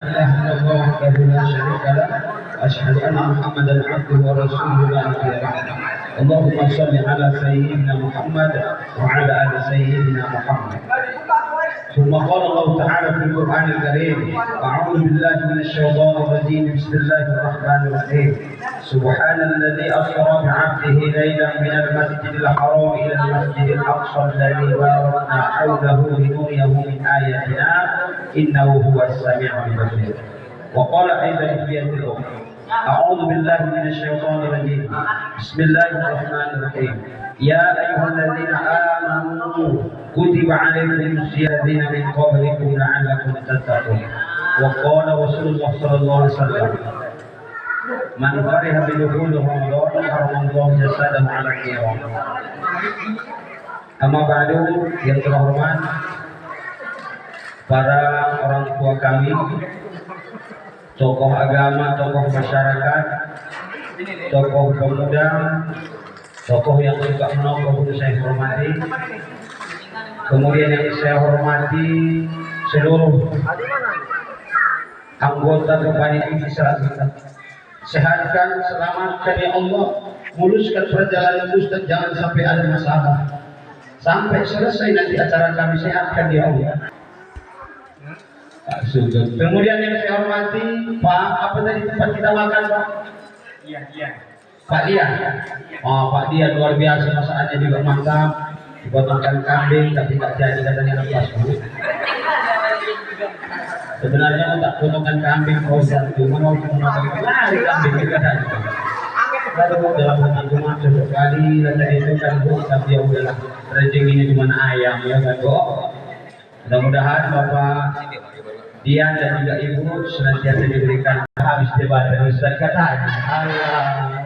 إله إلا الله وحده لا شريك له أشهد أن محمدا عبده ورسوله لا نبي بعده اللهم صل على سيدنا محمد وعلى آل سيدنا محمد ثم قال الله تعالى في القرآن الكريم أعوذ بالله من الشيطان الرجيم بسم الله الرحمن الرحيم سبحان الذي أسرى بعبده ليلا من المسجد الحرام إلى المسجد الأقصى الذي باركنا حوله لنريه من آياتنا إنه هو السميع البصير وقال أيضا في آية الأخرى أعوذ بالله من الشيطان الرجيم بسم الله الرحمن الرحيم يا أيها الذين آمنوا كتب عليكم الصيام من قبلكم لعلكم تتقون وقال رسول الله صلى الله عليه وسلم من فرح بدخول رمضان حرم الله جسده على النار. Amma ba'du, yang terhormat para orang tua kami, tokoh agama, tokoh masyarakat, tokoh pemuda, tokoh yang suka menolong saya hormati. Kemudian yang saya hormati seluruh anggota kepanitiaan kita. Sehatkan, selamatkan ya Allah, muluskan perjalanan Ustaz, jangan sampai ada masalah. Sampai selesai nanti acara kami, sehatkan ya Allah. Kemudian yang saya hormati Pak, apa tadi tempat kita makan Pak? Iya. Pak Dia. Oh Pak Dia luar biasa, masakannya juga mantap. Dipotongkan kambing tapi tidak jadi, katanya lepas dulu. Sebenarnya tak potongkan kambing kau satu, mau lari kambing juga tadi. Lalu dalam hati cuma sekali tadi itu kan bu, tapi ya udahlah, rezekinya cuma ayam ya kan bu. Mudah-mudahan Bapak Dian dan juga Ibu senantiasa diberikan habis debat dan Ustaz kata Allah.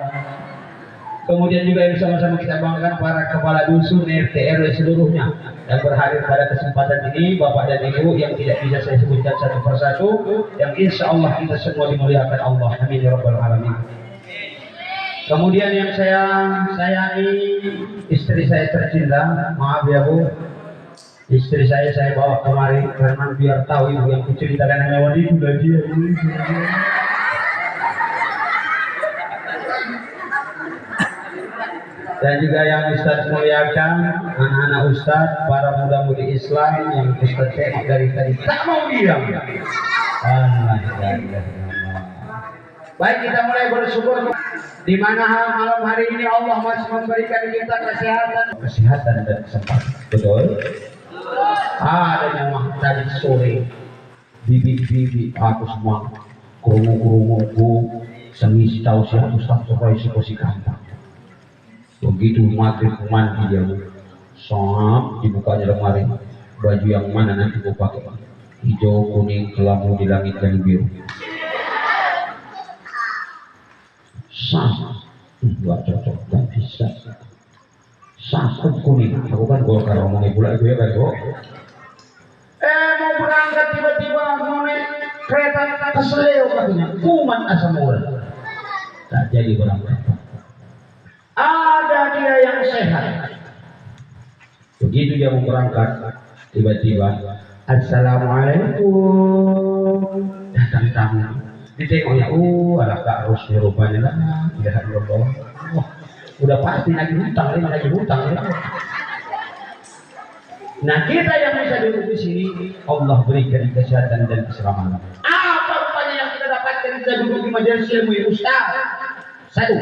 Kemudian juga yang sama-sama kita banggakan para kepala dusun, RT, RW seluruhnya yang berhadir pada kesempatan ini, Bapak dan Ibu yang tidak bisa saya sebutkan satu persatu, yang insya Allah kita semua dimuliakan Allah. Amin ya rabbal alamin. Kemudian yang saya sayangi, istri saya tercinta, maaf ya Bu, istri saya bawa kemari karena biar tahu Ibu yang kuceritakan hanya wanita itu dan dia. Dan juga yang Ustaz muliakan, anak-anak Ustaz, para muda-mudi Islam yang Ustaz cek dari tadi tak mau diam. Baik, kita mulai bersyukur di mana malam hari ini Allah masih memberikan kita kesehatan dan kesempatan. Betul? Ada yang tadi sore bibi aku semua kurungu sengis tahu siapa Ustaz supaya si kantang. Begitu maghrib mandi dia sop dibukanya lemari, baju yang mana nanti gue pakai, hijau kuning kelabu di langit yang biru. Sah, nggak cocok, nggak bisa. Sakit kuning, aku kan Golkar ngomongnya pula gue kan kok. Mau berangkat tiba-tiba mau naik kereta keseleo katanya, kuman asam urat. Tak jadi berangkat. Ada dia yang sehat. Begitu dia mau berangkat, tiba-tiba Assalamualaikum, datang tamu. Ditengoknya, ada Kak Rusli rupanya lah. Ya Allah, udah pasti lagi hutang. Nah kita yang bisa duduk di sini, Allah berikan kesehatan dan keselamatan. Apa rupanya yang kita dapatkan kita duduk di majelis ilmu Ustaz? Satu.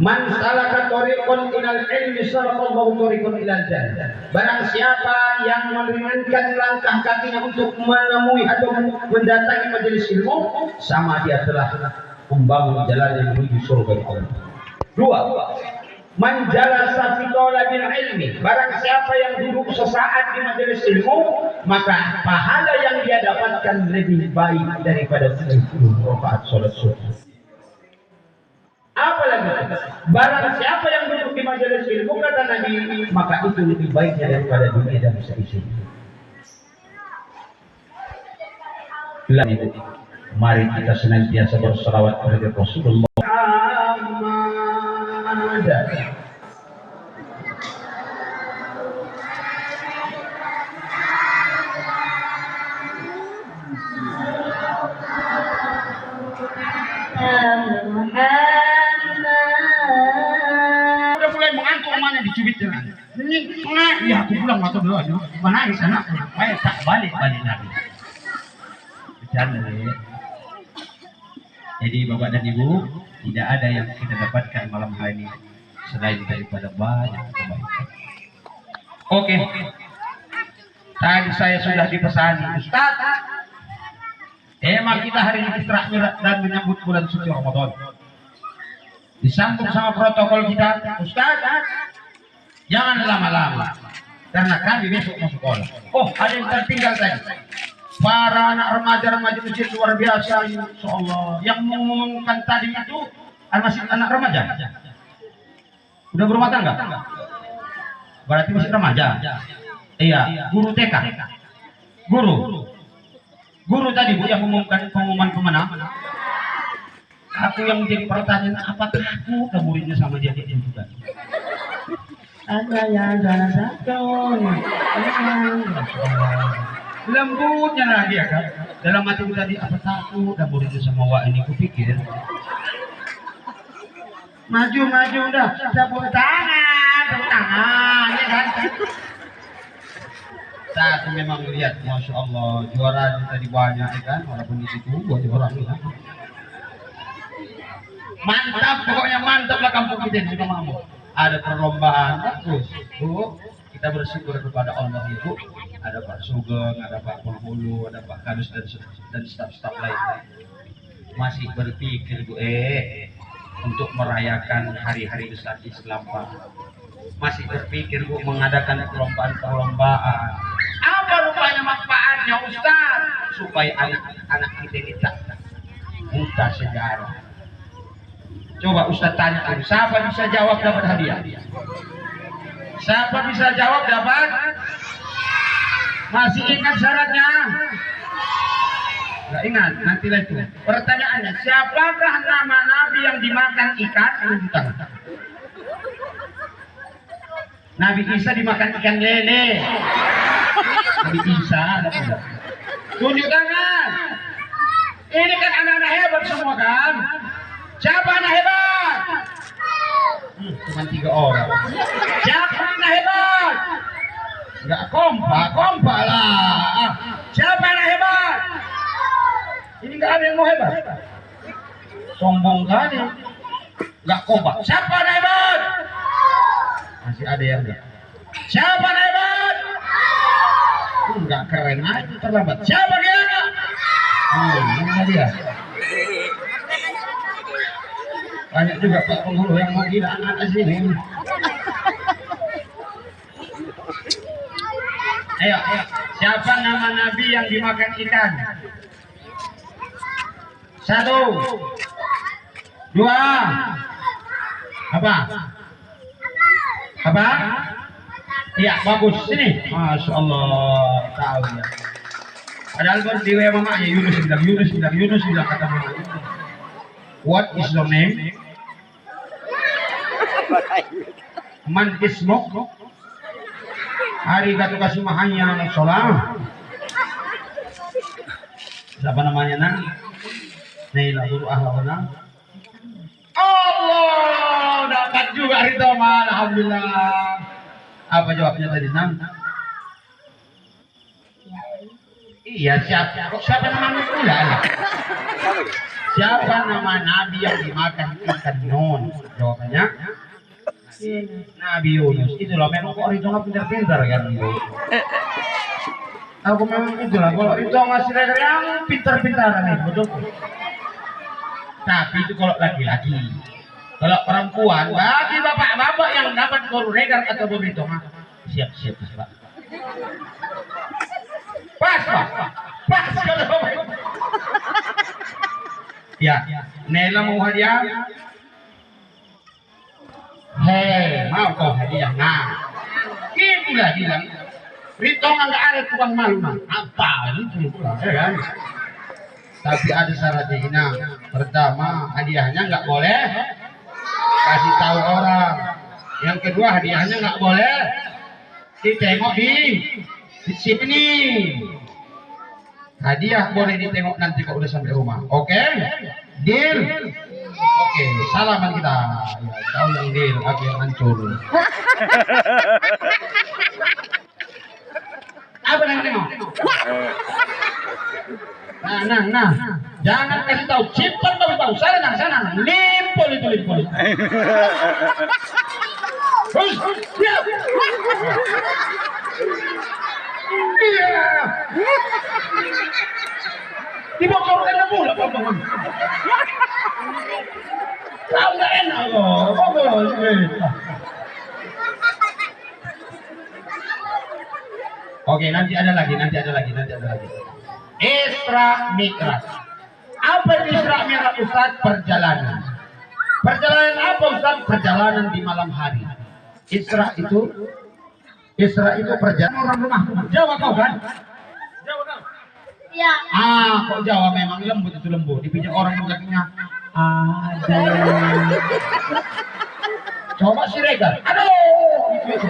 Man salaka tariqan ilal ilmi sallallahu tariqan ilal jannah. Barang siapa yang meringankan langkah kakinya untuk menemui atau mendatangi majelis ilmu, sama dia telah membangun jalan yang menuju surga Allah. Dua, man jalasa fi talabil ilmi. Barang siapa yang duduk sesaat di majelis ilmu, maka pahala yang dia dapatkan lebih baik daripada 30 rakaat salat subuh. Apalagi barang siapa yang duduk di majelis ilmu, kata Nabi, maka itu lebih baiknya daripada dunia dan seisi. Mari kita senantiasa berselawat kepada Rasulullah. Udah mulai mengantuk mana dicubit dengan. Iya aku pulang waktu dulu. Mana di sana? Baik tak balik lagi. Bercanda ya. Jadi Bapak dan Ibu, tidak ada yang kita dapatkan malam hari ini selain daripada banyak kebaikan. Oke. Tadi saya sudah dipesani, Ustaz. Emang kita hari ini istirahat dan menyambut bulan suci Ramadan. Disambung sama protokol kita, Ustaz. Jangan lama-lama, karena kami besok mau sekolah. Oh, ada yang tertinggal tadi. Para anak remaja-remaja masjid luar biasa, insya Allah. Yang mengumumkan tadi itu masih anak remaja. Udah berumah tangga? Berarti masih remaja. Iya, guru TK. Guru tadi Bu yang mengumumkan pengumuman pemenang. Aku yang menjadi pertanyaan, apa takut ke muridnya sama dia juga? Ada yang satu. Lembutnya lagi ya kan. Dalam hati tadi apa takut dan muridnya sama Wak ini kupikir. Maju dah, tepuk tangan, ya kan? Saya memang melihat, masya Allah, juara tadi banyak ya kan, walaupun di situ buat orang ya. Mantap, pokoknya mantap lah kampung kita di Mamamo. Ada perlombaan bagus, Bu. Kita bersyukur kepada Allah Ibu. Ada Pak Sugeng, ada Pak Penghulu, ada Pak Kadus dan staf-staf lainnya. Masih berpikir Bu untuk merayakan hari-hari besar Islam Pak. Masih berpikir Bu mengadakan perlombaan. Apa rupanya manfaatnya Ustaz? Supaya anak kita tidak buta sejarah. Coba Ustaz tanya dulu, siapa bisa jawab dapat hadiah? Siapa bisa jawab dapat? Masih ingat syaratnya? Nggak ingat, nanti lagi. Pertanyaannya, siapakah nama Nabi yang dimakan ikan? Nabi Isa dimakan ikan lele. Nabi Isa ada tidak? Tunjuk tangan. Ini kan anak-anak hebat semua kan? Siapa anak hebat? Cuma 3 orang. Siapa anak hebat? Enggak kompak lah. Siapa anak hebat? Ini enggak ada yang mau hebat. Sombong kali. Enggak kompak. Siapa anak hebat? Masih ada yang enggak. Siapa anak hebat? Enggak keren aja terlambat. Siapa dia? Ini dia. Banyak juga Pak Penghulu yang mau gila anak sini. Ayo. Siapa nama Nabi yang dimakan ikan? 1, 2. Apa? Iya, bagus. Sini. Masya Allah. Tahu ya. Padahal baru di WA mamanya Yunus bilang kata mama. What is your name? Man ismuk? Arigatou kasumahanya sholah. Siapa namanya nak? Naila guru ahlakuna. Allah, dapat juga itu mah, alhamdulillah. Apa jawabnya tadi Nam? Iya, siapa namanya pula? Siapa nama Nabi yang dimakan ikan non? Jawabannya Nabi Yunus. Itulah memang kok itu nggak pintar-pintar kan Bu. Aku memang itulah kalau itu ngasih yang pintar-pintaran itu betul. Tapi itu kalau laki-laki. Kalau perempuan, bagi bapak-bapak yang dapat baru regar atau begitu mah siap-siap Pak. Pas kalau ya, Nela mau hadiah? Mau kau hadiah? Nah, itulah bilang. Rito nggak ada tukang malu mah. Apa itu? Ya kan? Tapi ada syaratnya ini. Pertama, hadiahnya nggak boleh kasih tahu orang. Yang kedua, hadiahnya nggak boleh ditengok di sini. Hadiah boleh ditengok nanti kalau udah sampai rumah. Oke? Deal. Oke, salaman kita. Ya, kau yang deal, aku yang hancur. Apa yang tengok? Nah. Jangan kasih tahu. Cepat tahu. Sana. Limpul itu. Terus, diam. Iya. Dibocorkan na pula, Pablo. Tahu nggak enak loh. Oke, nanti ada lagi. Isra Mi'raj. Apa itu Isra Mi'raj, Ustaz? Perjalanan. Perjalanan apa, Ustaz? Perjalanan di malam hari. Isra itu perjalanan orang rumah. Jawa kau kan? Ya. Kok Jawa memang lembut itu lembut. Dipijak orang belakangnya. Ada. Coba si Regar. Aduh. Itu.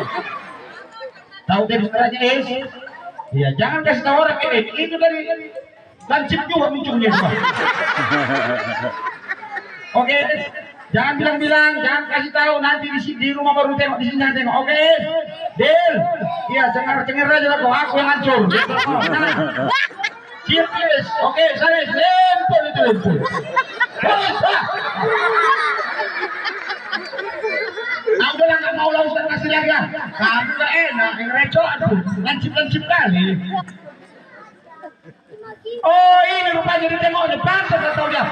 Tahu dari suaranya es? Iya, jangan kasih tahu orang ini. Itu dari lancip juga munculnya. Oke, jangan bilang-bilang, jangan kasih tahu nanti di rumah baru tengok, di sini tengok. Oke, Del. Iya, cengar aja lah kau. Aku yang hancur. Siap, yes. Oke, sana lempul itu lempul. Aku lah nggak mau lah Ustaz kasih lagi lah. Kamu nggak enak, yang recok aduh, lancip kali. Oh ini rupanya ditengok depan, saya tahu dia.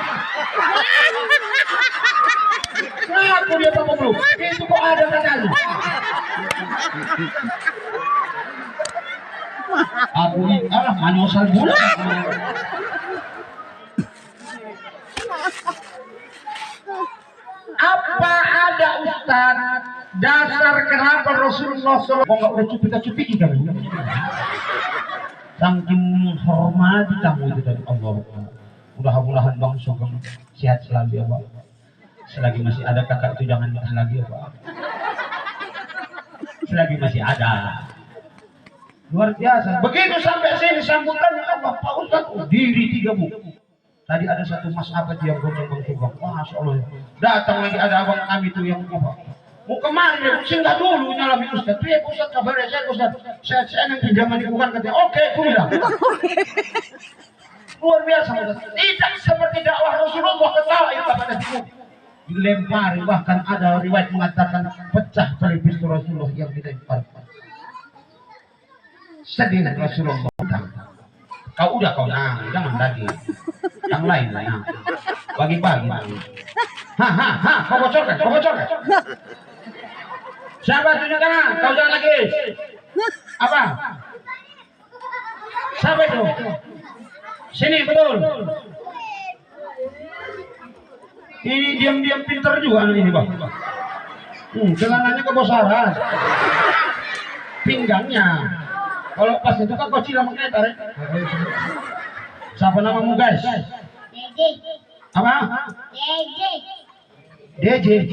Ngaku dia Pak Bro, itu kok ada katanya. Aku manyosal gula. Apa ada Ustaz dasar kenapa Rasulullah SAW nggak boleh cupik-cupiki kamu? Saking menghormati kamu itu dari Allah. Mudah-mudahan Bang Sugeng sehat selalu ya Pak. Selagi masih ada kakak itu jangan nikah lagi ya Pak. Selagi masih ada. Luar biasa. Begitu sampai sini sambutannya apa? Pak Ustaz diri 3 buku. Tadi ada satu mas abad yang gonceng Bang Sugeng. Masya Allah. Datang lagi ada abang kami itu yang apa? Mau kemana ya? Singgah dulu nyalami Ustaz. Tuh ya Ustaz kabarnya saya Ustaz. Saya yang pinjaman bukan katanya. Oke, aku bilang. Luar biasa Ustaz. Tidak seperti dakwah Rasulullah ketawa itu pada itu. Dilempari, bahkan ada riwayat mengatakan pecah pelipis Rasulullah yang dilempar. Sedih Rasulullah. Kau udah kau jangan lagi. Yang lain lah nah. Bagi-bagi. Kau bocorkan. Siapa tunjukkan? Kau jangan lagi. Apa? Siapa itu? Sini betul. Ini diam-diam pintar juga ini Bang. Celananya kebosaran. Pinggangnya. Kalau pas itu kan kau cilam makanya tarik. Siapa namamu guys? DJ. Apa? DJ.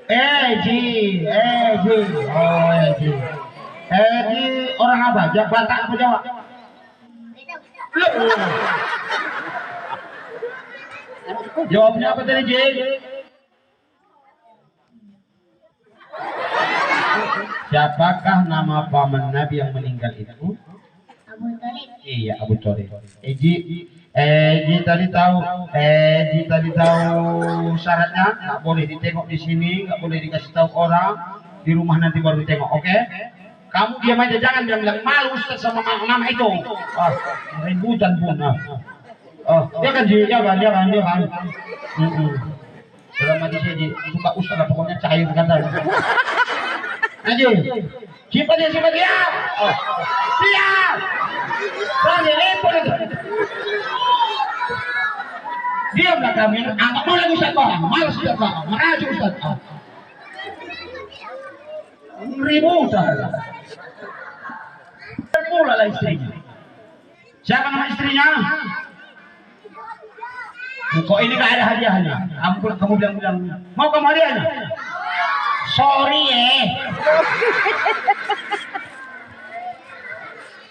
Eji. Oh Eji. Eji orang apa? Batak apa Jawa? Jawabnya apa tadi J? Siapakah nama paman Nabi yang meninggal itu? Abu Thalib. Iya, Abu Thalib. Eji tadi tahu syaratnya nggak boleh ditengok di sini, nggak boleh dikasih tahu orang, di rumah nanti baru ditengok. Oke? Kamu diam aja, jangan bilang malu Ustaz sama nama itu. Ributan pun. Dia kan. Dalam hati saya suka Ustaz lah, pokoknya cair kata. Aja. Siapa dia? Diam. Berani lepon itu. Diamlah kami. Anggap mau lagi Ustaz orang. Malas Ustaz orang. Merajuk Ustaz. Ribu Ustaz. Pula lah istrinya. Siapa nama istrinya? Kok ini gak ada hadiahnya? Kamu bilang mau kamu hadiahnya? Sorry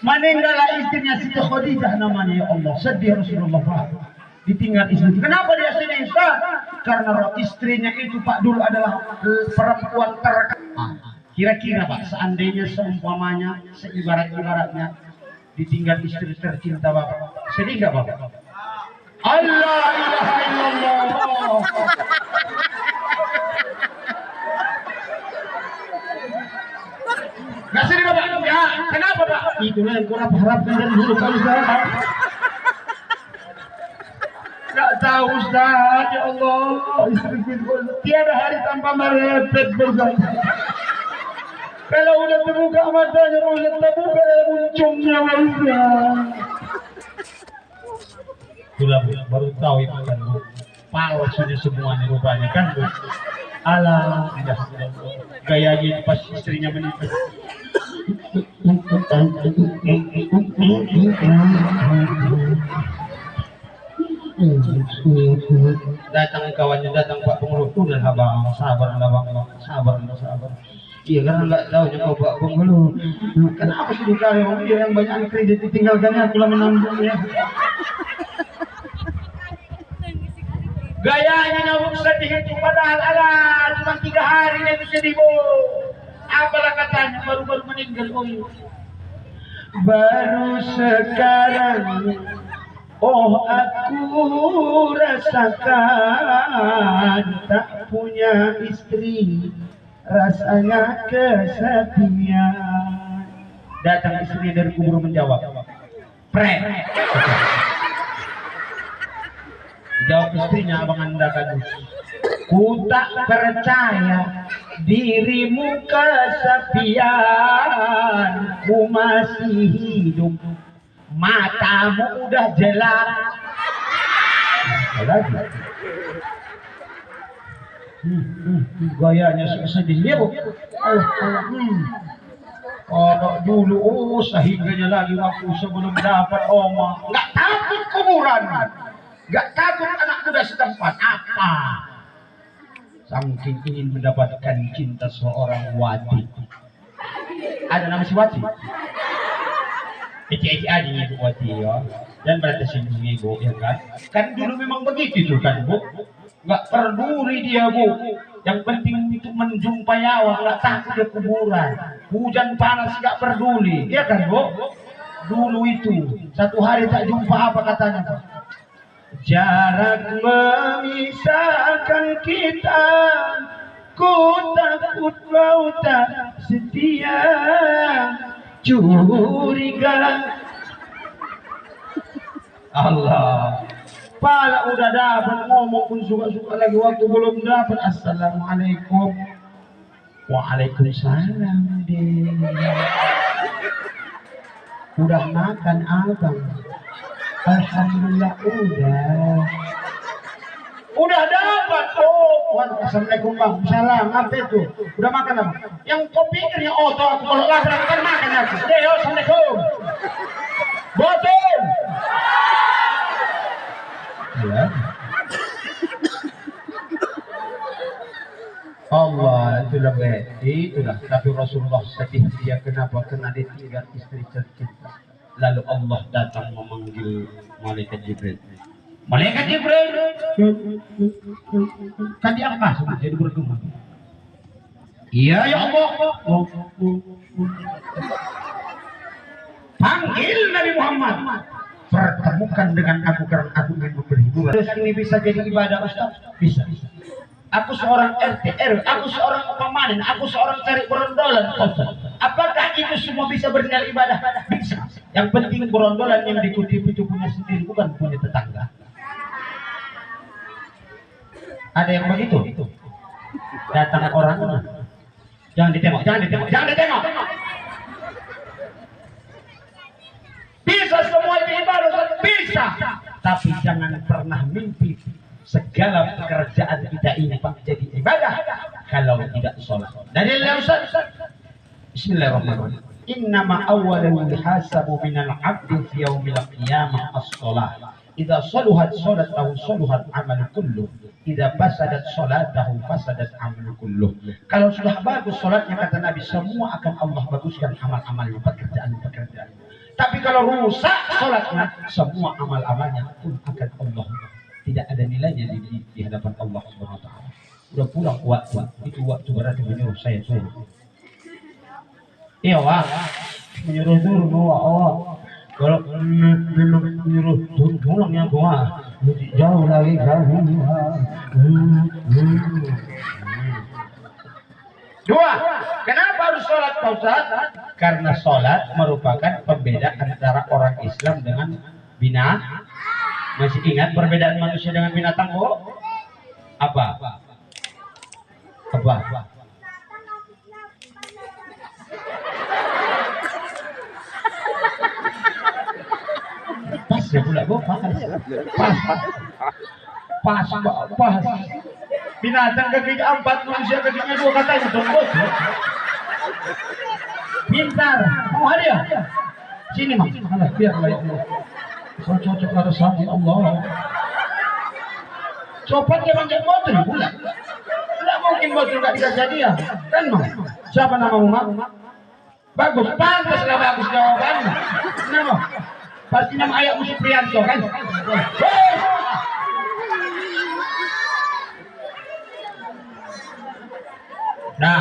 Meninggallah istrinya Siti Khadijah namanya, ya Allah. Sedih Rasulullah, Pak. Ditinggal istri. Kenapa dia sedih, Ustaz? Karena istrinya itu Pak dulu adalah perempuan terkenal. Kira-kira Pak, seandainya seumpamanya, seibarat-ibaratnya ditinggal istri tercinta Bapak, sedih nggak Bapak? Allah ilaha illallah. Nggak sedih Bapak? Ya, kenapa Pak? Itulah yang kurang harapkan dari dulu kalau saya. Nggak tahu Ustaz, ya Allah. Istriku tiada hari tanpa merepet bersama. Kalau udah terbuka matanya, udah terbuka muncungnya Ustaz. Itulah Bu, baru tahu itu kan Bu. Palsunya semuanya rupanya kan Bu. Alah, ya gayanya pas istrinya menikah. Datang kawannya, datang Pak Pengeluh, udah abang, sabar abang, sabar. Iya karena nggak tahu juga Pak Pengeluh. Kenapa sih dikali dia yang banyak kredit ditinggalkannya, aku lah menanggungnya. Gayanya nyawuk sedih itu padahal ada cuma 3 hari itu sedih Bu. Apalah katanya baru meninggal baru sekarang. Oh aku rasakan tak punya istri, rasanya kesepian. Datang istri dari kubur menjawab, jawab istrinya, abang Anda kan, ku tak percaya dirimu kesepian, ku masih hidup, matamu udah jelas. Lagi. Gayanya sedih dia Bu. Kalau dulu sehingganya lagi waktu sebelum dapat oma, nggak takut kuburan, nggak takut anak muda setempat. Apa? Saking ingin mendapatkan cinta seorang wati. Ada nama si wati? Eci aja Bu wati ya. Dan berarti sini Bu ya kan? Kan dulu memang begitu tuh kan Bu. Nggak peduli dia Bu. Yang penting itu menjumpai awak, nggak takut ke kuburan. Hujan panas nggak peduli, ya kan Bu? Dulu itu satu hari tak jumpa apa katanya Pak? Jarak memisahkan kita, ku takut kau tak setia, curiga. Allah, pala udah dapat ngomong pun suka-suka lagi waktu belum dapat. Assalamualaikum. Waalaikumsalam deh. Udah makan abang? Alhamdulillah udah dapat. Oh, assalamualaikum Bang. Salam. Apa itu? Udah makan apa? Yang kau pikirnya otot aku kalau lapar kan makan aku. Deh, assalamualaikum. Boten. Ya. Allah itulah itulah. Tapi Rasulullah sedih dia kenapa? Karena dia tinggal istri tercinta. Lalu Allah datang memanggil malaikat Jibril. Malaikat Jibril kan diangkat sudah jadi berdua. Iya ya Allah. Panggil Nabi Muhammad. Pertemukan dengan aku karena aku ingin memberi hiburan. Terus ini bisa jadi ibadah Ustaz? Bisa. Aku seorang RT RW, aku seorang pemanen, aku seorang cari berondolan. Apakah itu semua bisa bernilai ibadah? Bisa. Yang penting berondolan yang dikutip itu punya sendiri, bukan punya tetangga. Ada yang begitu? Datang orang, jangan ditengok. Bisa semua itu ibadah, bisa. Tapi jangan pernah mimpi segala pekerjaan kita ini Pak jadi ibadah kalau tidak sholat. Dari Ustaz, Bismillahirrahmanirrahim. Innama awwalan yuhasabu minal 'abdi fi yaumil qiyamah as-shalah. Idza saluhat salatahu saluhat 'amalu kulluh. Idza fasadat salatahu fasadat 'amalu kulluh. Kalau sudah bagus salatnya kata Nabi, semua akan Allah baguskan amal-amalnya, pekerjaan-pekerjaan. Tapi kalau rusak sholatnya, semua amal-amalnya pun akan Allah. Tidak ada nilainya di hadapan Allah Subhanahu wa taala. Udah pulang waktu itu waktu berarti menyuruh saya turun. Iya wah, menyuruh turun wah. Kalau memang menyuruh turun pulang ya gua, jauh lagi jauh. Dua, kenapa harus sholat Pak Ustaz? Karena sholat merupakan pembeda antara orang Islam dengan binatang. Masih ingat perbedaan manusia dengan binatang, Bu? Apa? Pas ya pula, Bu. Pas. Binatang kakinya 4, manusia kakinya 2, katanya dong, Bos. Pintar. Mau hadiah? Sini, Mas. Alah, biar baik. So cocok harus sama Allah. Copot dia manjat motor pula. Tidak mungkin motor nggak dikasih hadiah, kan, Mas? Siapa namamu, Mas? Bagus, pantaslah bagus jawabannya. Nama? Pasti nama ayahmu Supriyanto, kan? Nah,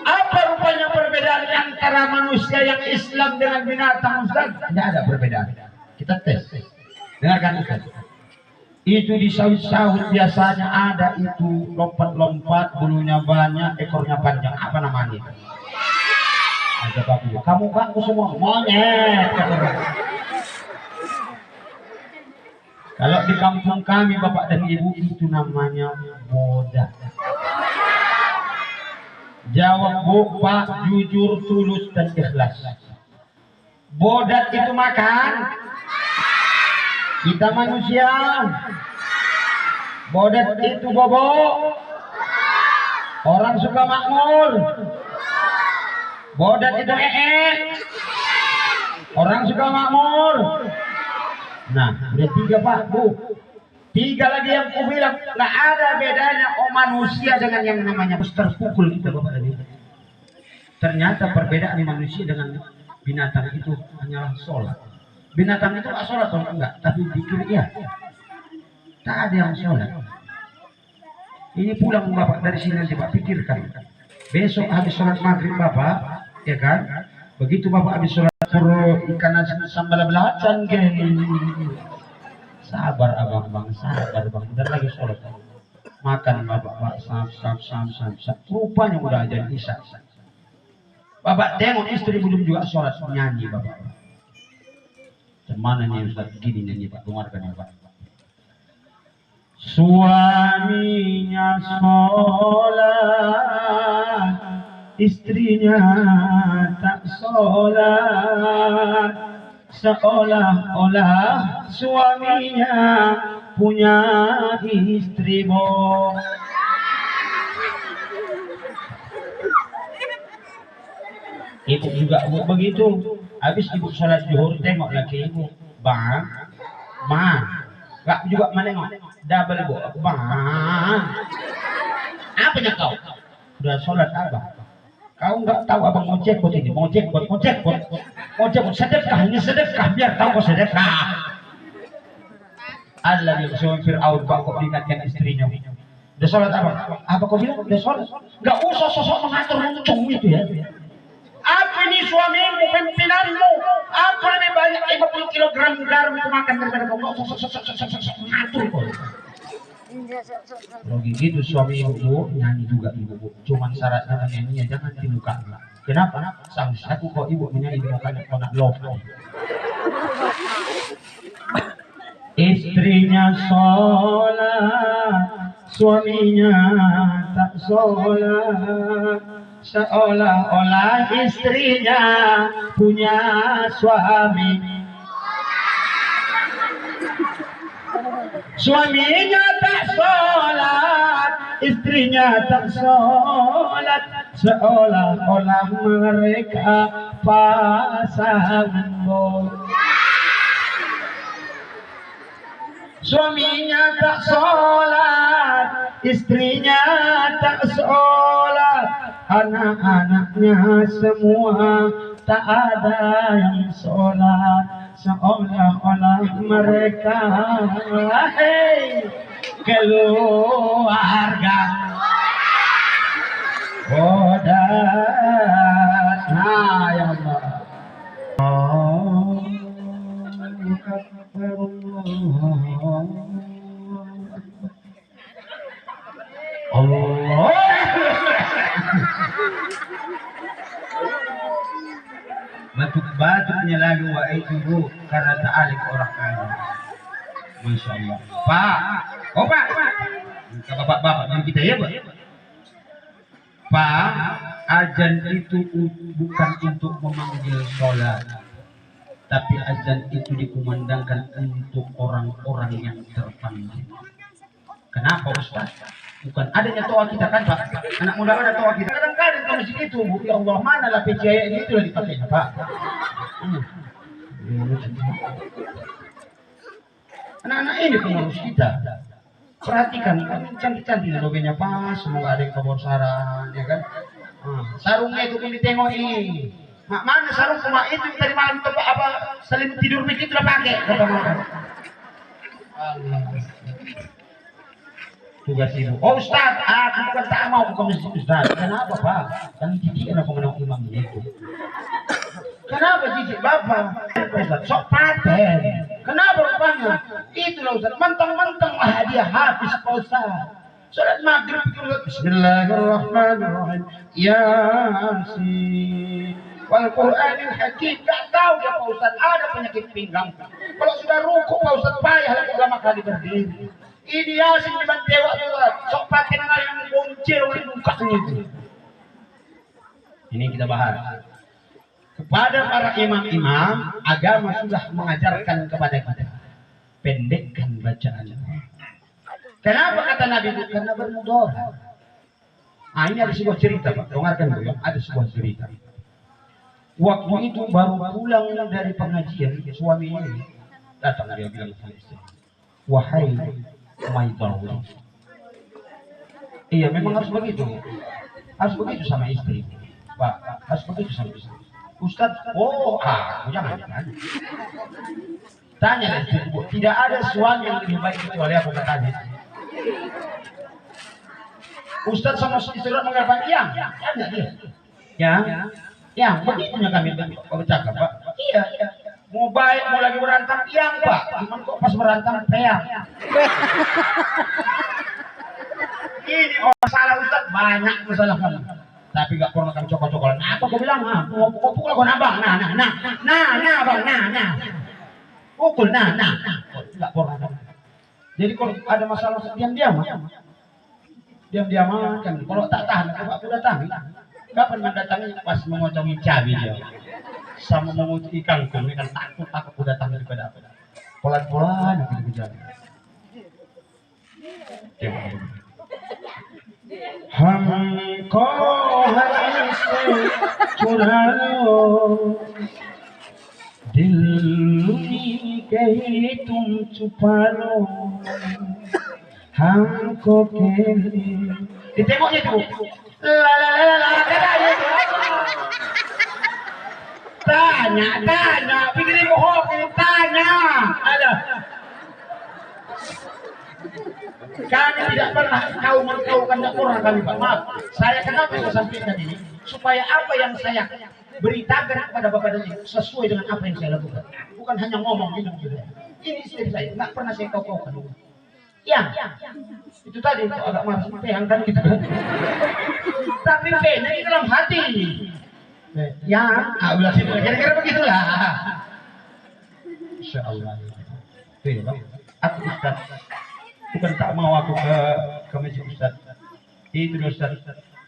apa rupanya perbedaan antara manusia yang Islam dengan binatang, Ustaz? Tidak ada perbedaan. Kita tes. Dengarkan, Ustaz. Itu di sawit-sawit biasanya ada itu lompat-lompat, bulunya banyak, ekornya panjang. Apa namanya? Ada babu. Kamu baku semua monyet. Kalau di kampung kami, Bapak dan Ibu, itu namanya bodat. Jawab, Bu, Pak, jujur, tulus, dan ikhlas. Bodat itu makan. Kita manusia. Bodat itu bobo. Orang suka makmur. Bodat itu Orang suka makmur. Nah, udah 3, Pak, Bu. 3 lagi yang aku bilang, nggak ada bedanya manusia dengan yang namanya terpukul kita, Bapak dan Ibu. Ternyata perbedaan manusia dengan binatang itu hanyalah sholat. Binatang itu nggak sholat atau enggak, tapi pikir iya. Tak ada yang sholat. Ini pulang Bapak dari sini nanti Pak pikirkan. Besok habis sholat maghrib Bapak, ya kan? Begitu Bapak habis sholat suruh ikan nasi sambal belacan gini. Sabar abang, sabar bang. Bentar lagi sholat. Makan Bapak, sam. Rupanya udah ajan isya. Bapak tengok istri belum juga sholat, nyanyi Bapak. Mana nih Ustaz gini nyanyi Pak, dengarkan ya Pak. Suaminya sholat, istrinya tak sholat, seolah-olah suaminya punya istri bohong. Ibu juga begitu. Habis ibu sholat zuhur tengok laki ibu, bang, gak juga menengok, double bu, bang, apanya kau? Udah sholat abang, kau nggak tahu abang mau cekpot ini, mau cekpot, sedekah, ini sedekah, biar tahu kau sedekah. Allah yang suami Fir'aun Pak kok ingatkan istrinya. Udah sholat abang, apa kau bilang? Udah sholat, nggak usah sosok mengatur muncung itu ya. Aku ini suamimu, pimpinanmu. Aku lebih banyak 50 kg garam itu makan daripada kau. Ngatur kau. Kalau gitu suami ibu nyanyi juga ibu. Cuman syaratnya nyanyinya jangan di muka. Kenapa? Sang satu kok ibu menyanyi di mukanya kau nak love. Istrinya sholat, suaminya tak sholat. Seolah-olah istrinya punya suami. Suaminya tak sholat, istrinya tak sholat. Seolah-olah mereka pasangan bohong. Suaminya tak sholat, istrinya tak sholat. anak-anaknya semua tak ada yang sholat, seolah-olah mereka keluarga bodat. Nah ya Allah, Allahu Akbar, Allah. Batuk-batuknya lagi wa itu karena ta'alik orang kaya. Masya Allah. Pak, oh Pak, bapak-bapak yang kita ya Pak. Pak, azan itu bukan untuk memanggil sholat, tapi azan itu dikumandangkan untuk orang-orang yang terpanggil. Kenapa Ustaz? Bukan adanya toa kita kan Pak, anak muda ada toa kita. Kadang-kadang ke masjid itu, ya Allah mana lah PCI ini itu lah dipakai Pak. Anak-anak ini pengurus kita. Perhatikan, cantik-cantik logenya pas, semoga ada yang kabur saran, ya kan? Sarungnya itu pun ditengok ini. Mana sarung cuma itu tadi malam tempat apa selimut tidur begitu lah pakai. Kata mama. Allah. Tugas ibu. Oh Ustaz, aku bukan tak mau ke masjid Ustaz. Kenapa Pak? Kan didikan aku menang imam itu. Kenapa jijik Bapak? Ustaz, sok paten. Kenapa rupanya? Itu loh Ustaz, mentang-mentang hadiah habis Pak Ustaz. Salat maghrib Bismillahirrahmanirrahim. Yasin. Wal Qur'anil Hakim. Gak tahu ya Pak Ustaz, ada penyakit pinggang. Kalau sudah ruku Pak Ustaz payah lagi lama kali berdiri. Ini Yasin di bantewa Ustaz. Sok paten yang boncel oleh mukanya itu. Ini kita bahas. Kepada para imam-imam, agama sudah mengajarkan kepada kita pendekkan bacaan. Kenapa kata Nabi? Karena bermudarat. Nah, ini ada sebuah cerita Pak, dengarkan dulu. Ada sebuah cerita. Waktu itu baru pulang dari pengajian, suami ini datang, dia bilang sama istri, wahai Maidaullah. Iya, memang harus begitu. Harus begitu sama istri. Pak, harus begitu sama istri. Ustaz, jangan. Tanya, tidak ada suami yang lebih baik kecuali aku bertanya. Ustaz sama istri mengatakan, tanya dia. Yang begitunya kami bercakap Pak. Iya. Mau baik, mau lagi berantem, Pak. Cuman kok pas berantem, peang. Ini masalah Ustaz, banyak masalah kami. Tapi gak pernah kami cokol-cokolan. Apa kau bilang? Mau pukul aku abang. Nah, bang, nah. Pukul, nah. Gak pernah kami. Jadi kalau ada masalah diam-diam kan. Kalau tak tahan, aku datangi. Kapan mendatangi pas mengocongi cabai dia. Sama mengutuk ikan kami kan takut aku datang daripada apa. Pelan-pelan aku berjalan. हमको ऐसे चुरा लो दिल कहीं तुम छुपा लो हमको ditengoknya itu tanya pikirin bohong tanya ada. Kami tidak pernah kau tidak pernah kami Pak. Maaf, saya kenapa saya sampaikan ini supaya apa yang saya beritakan kepada Bapak dan Ibu sesuai dengan apa yang saya lakukan. Bukan hanya ngomong gitu. Ini istri saya nggak pernah saya kau-kaukan. Itu tadi itu agak marah yang kan gitu. Tapi ini dalam hati. Ulah sih kira-kira begitulah. Insyaallah. Tuh Pak. Aku Ustaz. Bukan tak mau aku ke masjid Ustaz. Itu Ustaz.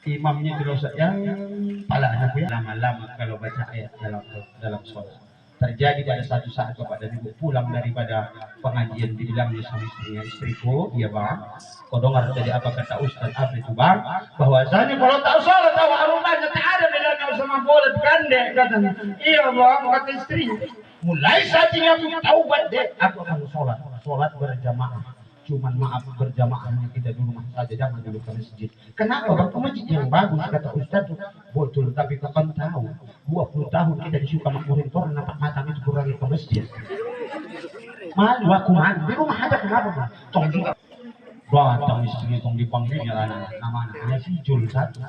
Imamnya itu Ustaz. Yang pala anakku ya. Lama-lama kalau baca ayat dalam sholat. Terjadi pada satu saat Bapak dan Ibu pulang daripada pengajian dibilangnya sama istrinya, istriku, iya bang, kau dengar tadi apa kata Ustaz apa itu bang? Bahwasanya kalau tak sholat awak rumahnya tak ada bedanya sama bola gandek katanya. Iya bang, kata istri. Mulai saat ini aku taubat deh, aku akan sholat berjamaah. Cuman maaf berjamaahnya kita di rumah saja, jangan dulu ke masjid. Kenapa bang? Ke masjid yang bagus kata Ustaz. Betul, tapi kapan tahu 20 tahun kita disuka makmurin orang nampak matang itu kurangi ke masjid. Malu aku malu di rumah aja, kenapa bang? Tong juga datang istri tong dipanggilnya anak namanya si Jul satu.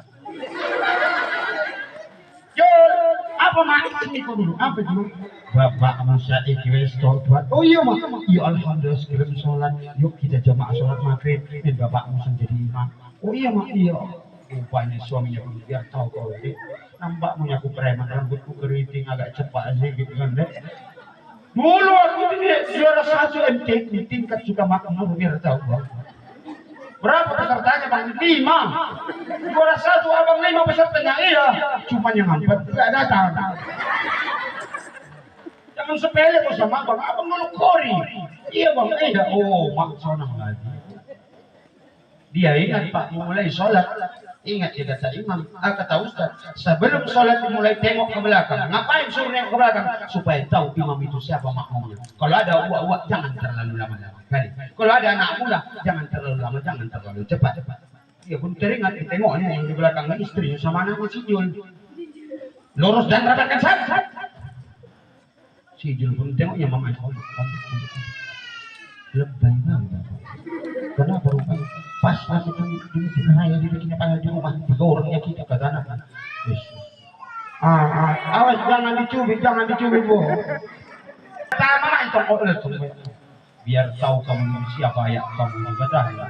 Jul, apa maksudnya kau dulu? Apa dulu? Bapak Musa ikhlas buat. Oh iya mak. Ya alhamdulillah sebelum sholat, yuk kita jamaah sholat maghrib. Dan Bapak Musa jadi imam. Oh iya mak, iya. Rupanya suaminya pun biar tahu kau ini. Nampak punya aku preman, rambutku keriting agak cepat aja gitu kan deh. Dulu aku ini juara 1 MTQ tingkat suka makmur biar tahu. Berapa pesertanya bang? 5. Juara 1 abang 5 pesertanya, iya. Cuma yang 4 tidak datang. Jangan sepele kok sama abang, abang melukori. Iya bang, iya. Oh mak senang lagi. Dia ingat pak, mulai sholat. Ingat dia kata imam, kata Ustaz, sebelum sholat dimulai tengok ke belakang. Ngapain suruh nengok ke belakang? Supaya tahu imam itu siapa makmumnya. Kalau ada uak-uak jangan terlalu lama-lama. Kalau ada anak muda jangan terlalu lama, jangan terlalu cepat. Dia pun teringat tengoknya yang di belakang istrinya sama anak si Jul. Lurus dan rapatkan satu. Si Jul pun tengoknya mama itu. Lebay banget. Kenapa rupanya? Pas masuk ini saya dibikinnya pada di rumah 3 orangnya kita ke sana. Awas jangan dicubit bu. Sama itu kok biar tahu kamu siapa ayah kamu kata.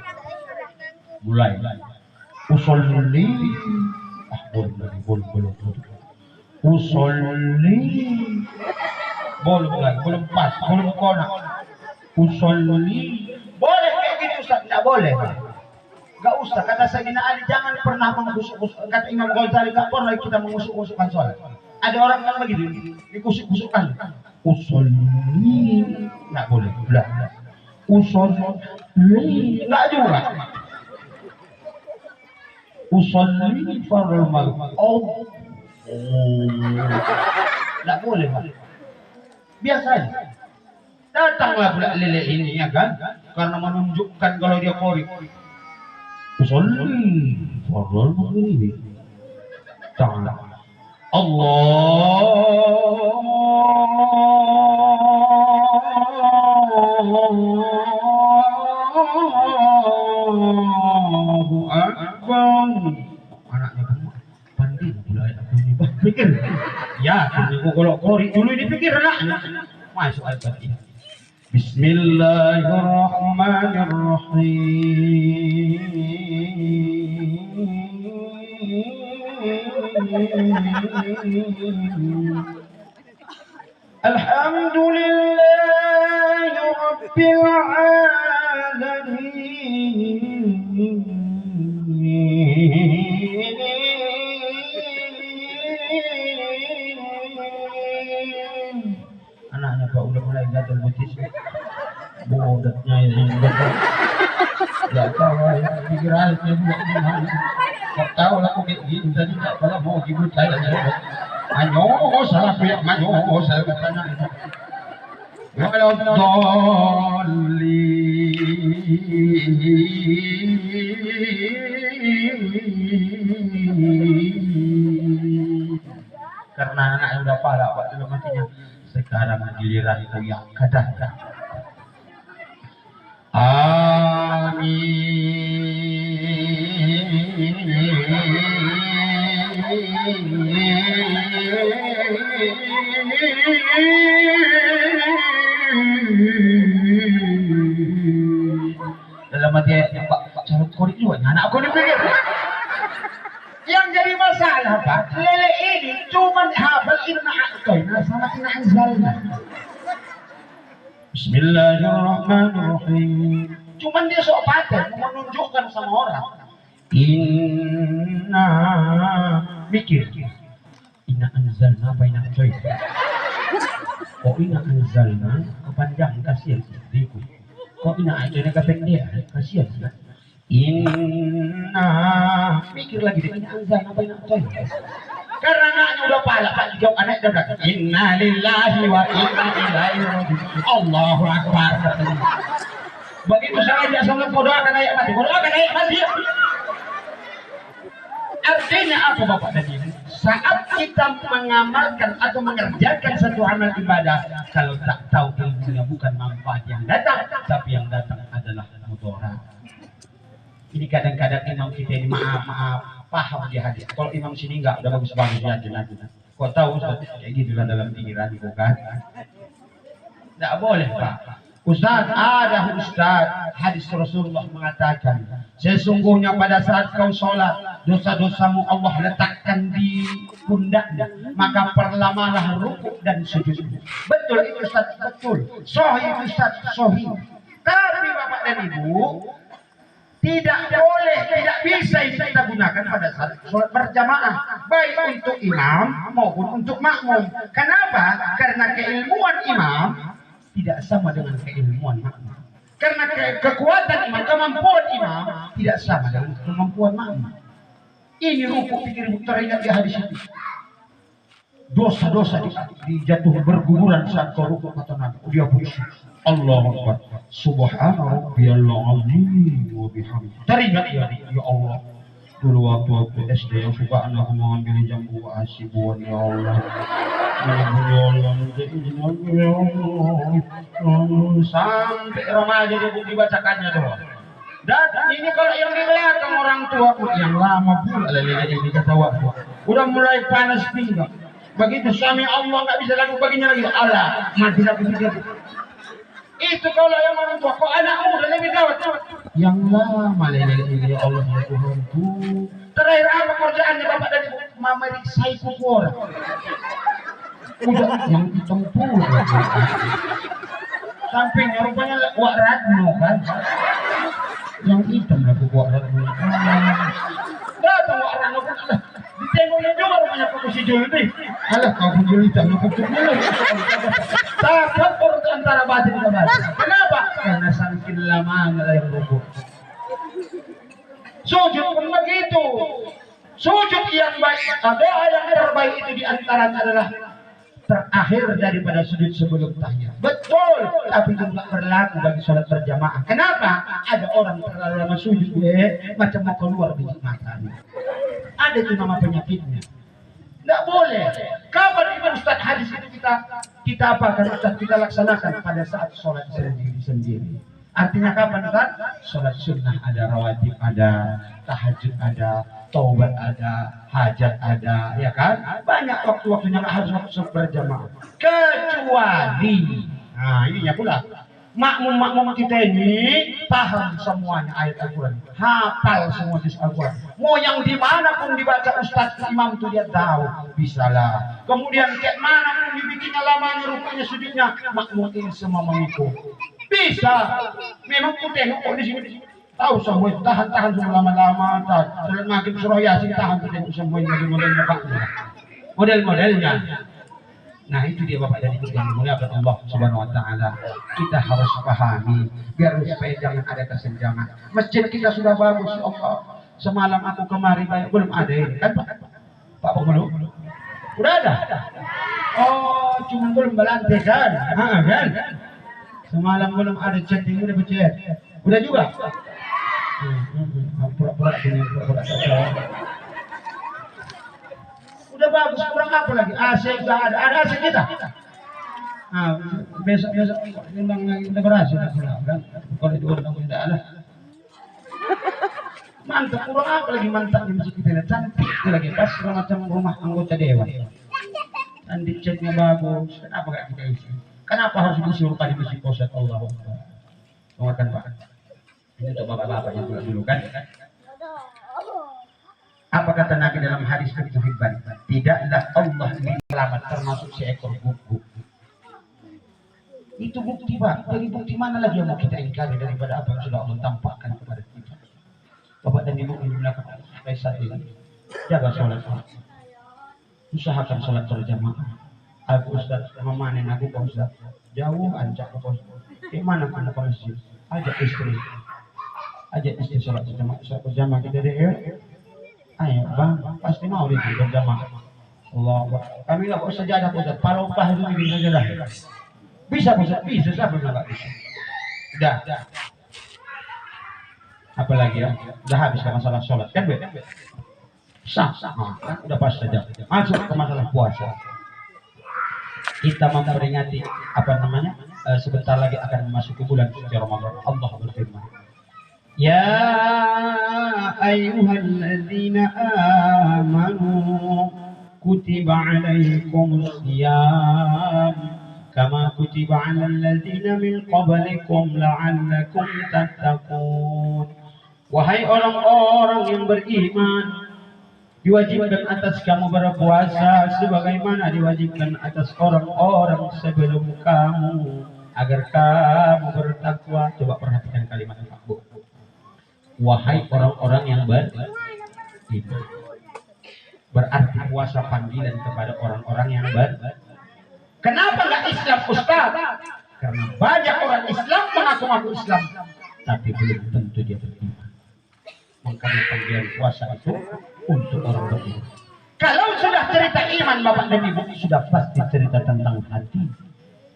Mulai. Usolli. Boleh. Usolli. Belum pas, belum kona. Usolli. Boleh kayak gini Ustaz? Tidak boleh. Gak usah, kata Sayyidina Ali jangan pernah mengusuk-usuk. Kata Imam Ghazali gak pernah kita mengusuk-usukkan sholat. Ada orang yang begitu, dikusuk-kusukkan. Usolli, gak boleh. Usolli, gak juga. Usolli farul maghrib. Oh, gak boleh Pak. Biasa aja. Datanglah pula lele ini ya kan, karena menunjukkan kalau dia qori. Usolli farul maghrib. Ta'ala Allahu Akbar. Anaknya pandai pula aku ini pikir. Ya, kalau qori dulu dipikir anaknya. Masuk ayat ini. Bismillahirrahmanirrahim. Alhamdulillahi Rabbil Alamin. Anaknya Pak udah mulai gatal betis. Bodotnya ini nggak tahu ya, pikir aja juga gimana. Nggak tahu lah kok kayak gini tadi nggak pernah mau ibu saya ya. Anyo salah punya manyo saya katanya. Walau doli karena anaknya udah parah Pak sudah matinya. Sekarang giliran itu yang kata-kata. Dalam hati Pak Carut Korik juga anak aku dipikir. Yang jadi masalah Pak, lele ini cuma hafal inna a'tayna sama inna anzalna. Bismillahirrahmanirrahim. Cuman dia sok paten menunjukkan sama orang. Inna mikir. Inna anzalna apa inna a'tayna? Kok inna anzalna kepanjang kasihan diku. Kok inna a'tayna kependek kasihan kan? Inna mikir lagi dengan azan apa yang coy karena anaknya udah pala Pak jawab anak udah bilang inna lillahi wa inna ilaihi raji'un Allahu akbar Begitu saya ajak sholat, kau doakan ayat mati, kau doakan ayat mati. Artinya apa Bapak dan Ibu? Saat kita mengamalkan atau mengerjakan satu amal ibadah, kalau tak tahu ilmunya bukan manfaat yang datang, tapi yang datang adalah mudarat. Ini kadang-kadang imam kita ini maaf paham dia hadis. Kalau imam sini enggak, udah bagus-bagus ya jelas. Kau tahu Ustaz, kayak gitulah dalam pikiran itu kan. Tidak boleh Pak. Ustaz, ada Ustaz, hadis Rasulullah mengatakan, sesungguhnya pada saat kau sholat, dosa-dosamu Allah letakkan di pundaknya, maka perlamalah rukuk dan sujud. Betul itu Ustaz, betul. Sahih Ustaz, sahih. Tapi Bapak dan Ibu, tidak boleh, tidak bisa itu kita gunakan pada saat sholat berjamaah, baik untuk imam maupun untuk makmum. Kenapa? Karena keilmuan imam tidak sama dengan keilmuan makmum. Karena kekuatan imam, kemampuan imam tidak sama dengan kemampuan makmum. Ini rukuk pikir teringat di hadis itu. Dosa-dosa dijatuh berguguran saat kau rukuk kata Nabi. Dia puji Allahu Akbar. Subhana rabbiyal azim wa bihamdi. Teringat ya Allah. Dulu waktu aku SD yang suka anakku mengambil jambu asibuan ya Allah. Sampai remaja dia dibacakannya tuh. Dan ini kalau yang di belakang orang tua yang lama pula yang dikata waktu. Udah mulai panas pinggang. Begitu suami Allah nggak bisa lagu baginya lagi. Allah mati lagi begitu. Itu kalau yang orang tua. Kok anak muda lebih gawat. Yang lama ya Allah ya Tuhanku. Terakhir apa kerjaannya Bapak dan Ibu? Memeriksa kupur. Udah yang hitam pula. Sampingnya rupanya wak Ratno kan. Yang hitam lah wak Ratno. Datang wak Ratno kan. Ditengoknya juga rupanya Pak si Juldi. Alah kau pun Juldi tak nukup dulu. Takut urut antara batin dan batin. Kenapa? Karena saking lamanya yang rukuk. Sujud pun begitu. Sujud yang baik, doa yang terbaik itu diantaranya adalah terakhir daripada sujud sebelum tahiyat. Betul, tapi juga berlaku bagi sholat berjamaah. Kenapa? Ada orang terlalu lama sujud, macam mau keluar biji matanya. Ada itu nama penyakitnya. Tidak boleh. Kapan itu Ustaz hadis itu kita apakan Ustaz, kita laksanakan pada saat sholat sendiri-sendiri. Artinya kapan Ustaz? Sholat sunnah ada, rawatib ada, tahajud ada, taubat ada, hajat ada, ya kan? Banyak waktu-waktunya nggak harus waktu berjamaah. Kecuali, nah ininya pula. Makmum-makmum kita ini paham semuanya ayat Al-Quran, hafal semua juz Al-Quran. Mau yang dimanapun dibaca Ustaz Imam itu dia tahu, bisalah. Kemudian kayak mana pun dibikinnya lamanya, rupanya sujudnya, makmum ini semua mengikut. Bisa. Memang ku tengok di sini. Tahu semua itu tahan lama-lama. Salat maghrib surah Yasin tahan tengok semuanya model-modelnya. Model-modelnya. Nah itu dia Bapak dan Ibu yang dimuliakan Allah Subhanahu wa taala. Kita harus pahami biar supaya jangan ada kesenjangan. Masjid kita sudah bagus Allah. Semalam aku kemari belum ada ini kan Pak Penghulu? Udah ada. Oh, cuma belum berlantai kan? Kan? Semalam belum ada cat, ini udah bercat. Udah juga. Pura-pura ini pura-pura saja. Udah bagus, kurang apa lagi? AC juga ada AC kita. Nah, besok timbang lagi udah berhasil kan? Kalau itu udah tidak ada. Mantap, kurang apa lagi mantap di masjid kita? Cantik lagi, pas macam rumah anggota dewan. Cantik, catnya bagus. Kenapa gak kita isi? Kenapa harus disuruh di masjid Ustaz Allah? Dengarkan Pak. Ini untuk bapak-bapak yang dulu kan? Apa kata Nabi dalam hadis Hadits Hibban? Tidaklah Allah ini selamat termasuk seekor guguk. Itu bukti Pak. Dari bukti mana lagi yang mau kita ingkari daripada apa yang sudah Allah tampakkan kepada kita? Bapak dan Ibu yang dimuliakan oleh saat ini, jaga sholat. Usahakan sholat berjamaah. Aku Ustaz memanen aku Pak Ustaz. Jauh ancak ke pos. Gimana pun ke masjid? Ajak istri sholat berjamaah kita deh. Ayo bang, pasti mau dia berjamaah. Allah, kami nggak usah sajadah Ustaz. Kalau upah itu bikin sajadah. Bisa Ustaz, bisa siapa nggak bisa? Dah. Apalagi ya, udah habis ke masalah sholat kan, Be? Sah, kan udah pas saja. Masuk ke masalah puasa. Kita memperingati apa namanya? Sebentar lagi akan memasuki bulan suci Ramadan. Allah berfirman, Ya ayyuhalladzina amanu kutiba alaikumus shiyam kama kutiba alal ladzina min qablikum la'allakum tattaqun. Wahai orang-orang yang beriman, diwajibkan atas kamu berpuasa sebagaimana diwajibkan atas orang-orang sebelum kamu agar kamu bertakwa. Coba perhatikan kalimat itu. Wahai orang-orang yang beriman. Berarti puasa panggilan kepada orang-orang yang beriman. Kenapa nggak Islam, Ustaz? Karena banyak orang Islam mengaku-ngaku Islam, tapi belum tentu dia beriman. Makanya panggilan puasa itu untuk orang beriman. Kalau sudah cerita iman Bapak dan Ibu, sudah pasti cerita tentang hati.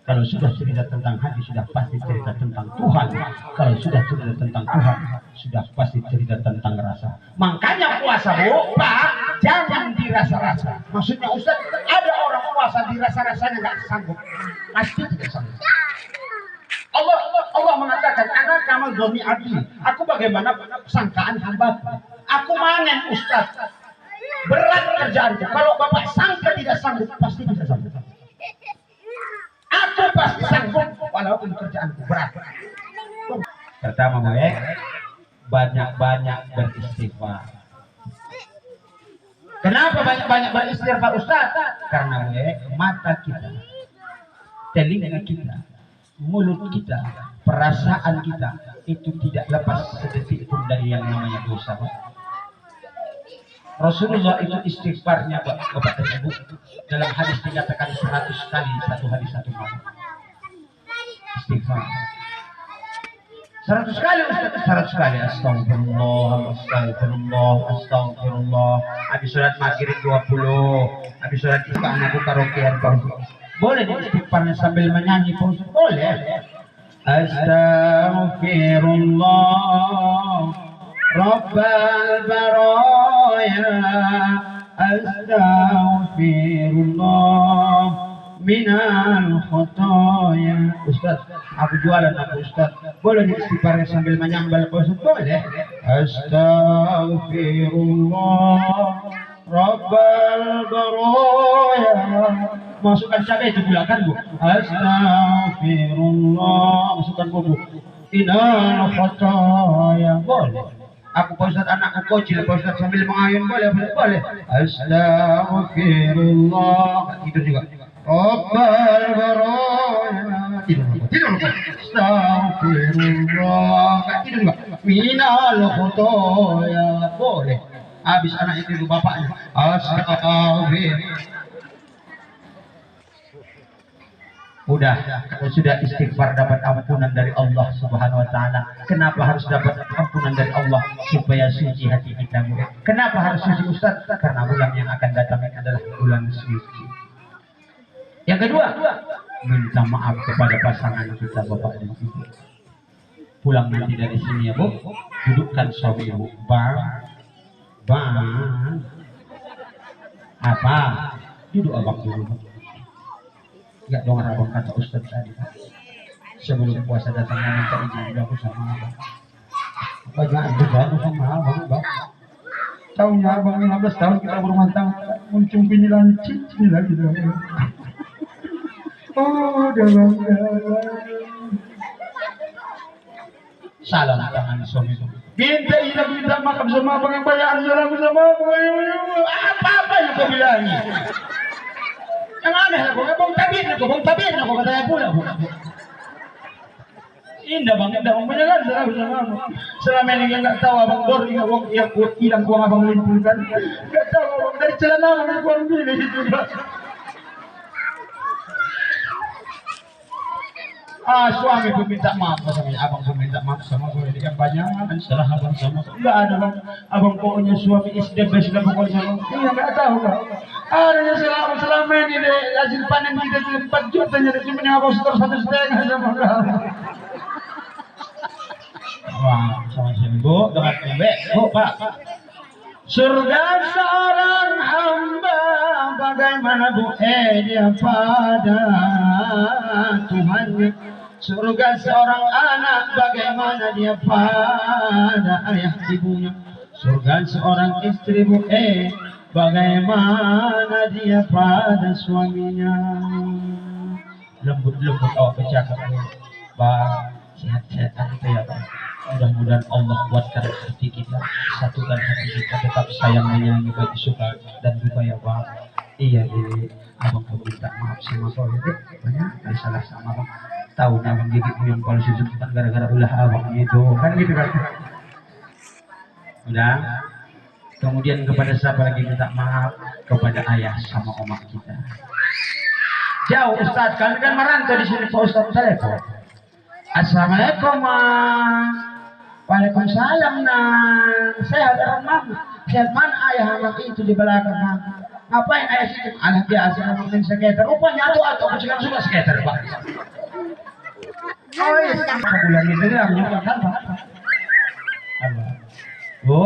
Kalau sudah cerita tentang hati, sudah pasti cerita tentang Tuhan. Kalau sudah cerita tentang Tuhan, sudah pasti cerita tentang rasa. Makanya puasa, Bu, Pak, jangan dirasa-rasa. Maksudnya Ustaz, ada orang puasa dirasa-rasanya nggak sanggup. Pasti tidak sanggup. Allah mengatakan, anak kamu zoni adil. Aku bagaimana sangkaan hamba. Aku manen Ustaz. Berat kerjaanku. Kalau Bapak sangka tidak sanggup, pasti bisa sanggup. Aku pasti sanggup walaupun kerjaanku berat. Pertama, banyak-banyak beristighfar. Kenapa banyak-banyak beristighfar, Ustaz? Karena mata kita, telinga kita, mulut kita, perasaan kita itu tidak lepas sedetik pun dari yang namanya dosa. Rasulullah itu istighfarnya Bapak dan Ibu dalam hadis dikatakan 100 kali satu hari satu malam. Istighfar 100 kali, Ustaz, 100 kali. Astagfirullah, astagfirullah, astagfirullah. Habis sholat maghrib 20, habis sholat isya aku karaokean baru. Boleh istighfarnya sambil menyanyi pun boleh. Astaghfirullah Rabbal baraya, astaghfirullah minal khotoya. Ustaz, aku jualan aku Ustaz. Boleh istighfarnya sambil menyambal Ustaz? Boleh. Astaghfirullah Rabbal baraya. Masukkan cabai itu gula kan, Bu? Astaghfirullah. Masukkan bumbu. Minal khotoya. Boleh. Aku Pak Ustaz, anakku kecil Pak Ustaz, sambil mengayun boleh. Astaghfirullah. Tidur juga. Rabbal baraya. Tidur. Astaghfirullah. Tidur juga. Minal khotoya. Boleh. Habis anak itu bapaknya. Astaghfirullah. Udah, kalau sudah istighfar dapat ampunan dari Allah Subhanahu wa taala. Kenapa harus dapat ampunan dari Allah? Supaya suci hati kita. Kenapa harus suci, Ustaz? Karena bulan yang akan datang adalah bulan suci. Yang kedua, minta maaf kepada pasangan kita, Bapak dan Ibu. Pulang nanti dari sini ya, Bu. Dudukkan suami Ibu. Bang. Apa? Duduk abang dulu. Enggak dong, abang kata Ustaz tadi. Sebelum puasa datang minta izin aku sama abang. Banyak juga aku sama abang, Bang. Tahunnya abang 15 tahun kita berumah tangga, muncul bini lancip lagi dong. Oh, dalam. Salam tangan suami itu. Minta makan sama abang yang banyak, salam sama abang. Apa yang kau bilang? Yang aneh lah, bang tabir aku katanya pula. Indah bang, menyegar salah sama. Selama ini nggak tahu abang Dor, yang hilang buang abang limpulkan. Nggak tahu abang dari celana abang buang bini itu. Suami pun minta maaf sama abang, pun minta maaf sama gue. Ini kan banyak kan setelah abang sama. Enggak ada bang, abang pokoknya suami is the best lah pokoknya. Iya nggak tahu bang. Adanya selama ini deh hasil panen kita 4 juta jadi cuma yang abang setor 1,5 sama abang. Wah, sama si Ibu dengarkan Pak. Surga seorang hamba bagaimana dia pada Tuhannya. Surga seorang anak bagaimana dia pada ayah ibunya. Surga seorang istri bagaimana dia pada suaminya. Lembut-lembut awak bercakap Pak, sehat-sehat kita ya Pak. Mudah-mudahan Allah buatkan hati kita, satukan hati kita tetap sayang menyayangi bagi suka dan duka ya Pak. Iya deh, abang minta maaf sama kau ya deh, banyak kali salah sama abang. Tahu abang gigitmu yang kalau sujudkan gara-gara ulah abang itu kan gitu kan. Udah. Kemudian kepada siapa lagi minta maaf? Kepada ayah sama oma kita. Jauh Ustaz, kalian kan merantau di sini Pak Ustaz saya kok. Assalamualaikum Mas. Waalaikumsalam Nang. Sehat Rahman. Sehat mana ayah anak itu di belakang Nang? Ngapain ayah sih? Anak biasa ngomongin skater. Rupanya atau aku juga suka skater Pak. Oh iya, bulan itu dia menyampaikan Pak. Bu,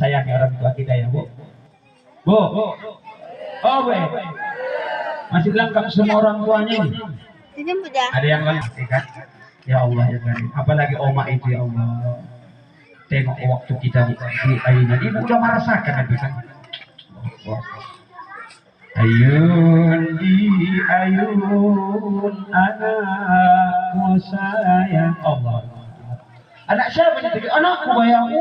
sayang orang tua kita ya Bu. Bu. Oh Bu. Masih lengkap semua orang tuanya ini. Ada yang lain kan? Ya Allah ya Karim. Apalagi oma itu ya Allah. Tengok waktu kita di ayunan ibu udah merasakan itu kan. Ayun di ayun anakku sayang Allah. Anak siapa itu? Anakku bayang.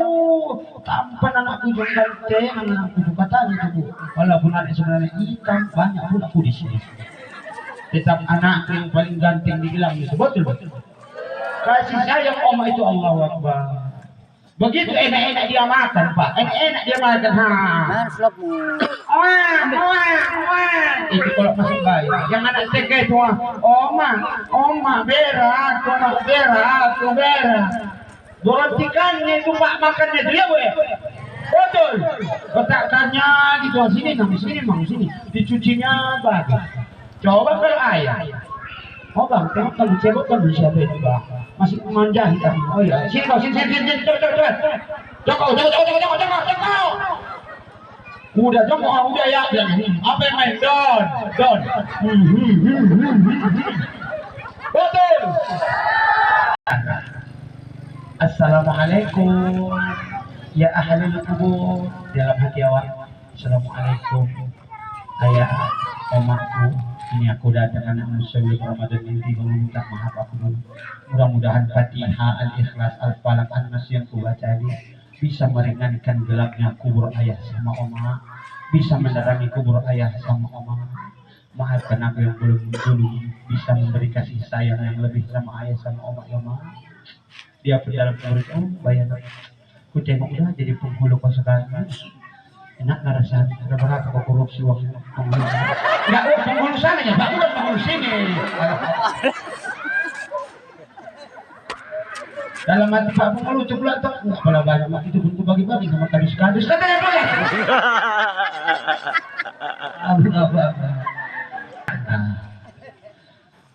Tampan anakku juga ganteng, anakku juga tanya itu. Walaupun anak sebenarnya hitam banyak pula aku di sini. Tetap anak yang paling ganteng di gelang itu betul. Kasih sayang oma itu Allahu Akbar. Begitu enak-enak dia makan Pak. Enak-enak dia makan. Itu kalau masih bayi. Yang anak TK itu oma berak, berak. Berhentikannya itu Pak makannya dia Bu. Betul. Letakkannya gitu sini mang sini. Dicucinya bagus. Coba kalau ayah. Oh bang, tengok kalau cebok kan bisa beda Bang. Masih manja hitam. Oh iya, sini kau sini. Joko. Udah Joko, udah ya. Apa yang main don. Betul. Assalamualaikum ya ahli kubur. Dalam hati awak. Assalamualaikum ayah omaku. Ini aku datang anak sebelum Ramadan ini meminta maaf aku. Mudah-mudahan Fatihah, Al-Ikhlas, Al-Falaq, An-Nas yang kubaca ini bisa meringankan gelapnya kubur ayah sama oma, bisa menerangi kubur ayah sama oma. Maafkan aku yang belum bisa memberi kasih sayang yang lebih sama ayah sama oma. Dia pun dalam kubur bayang. Ku tengok udah jadi penghulu kau sekarang. Enak ngerasa ada berapa kok korupsi waktu penghulu. Enggak penghulu sana ya, Pak, bukan penghulu sini. Dalam hati Pak penghulu coba tak enggak pernah banyak mak itu bentuk bagi-bagi sama kadis-kadis katanya boleh.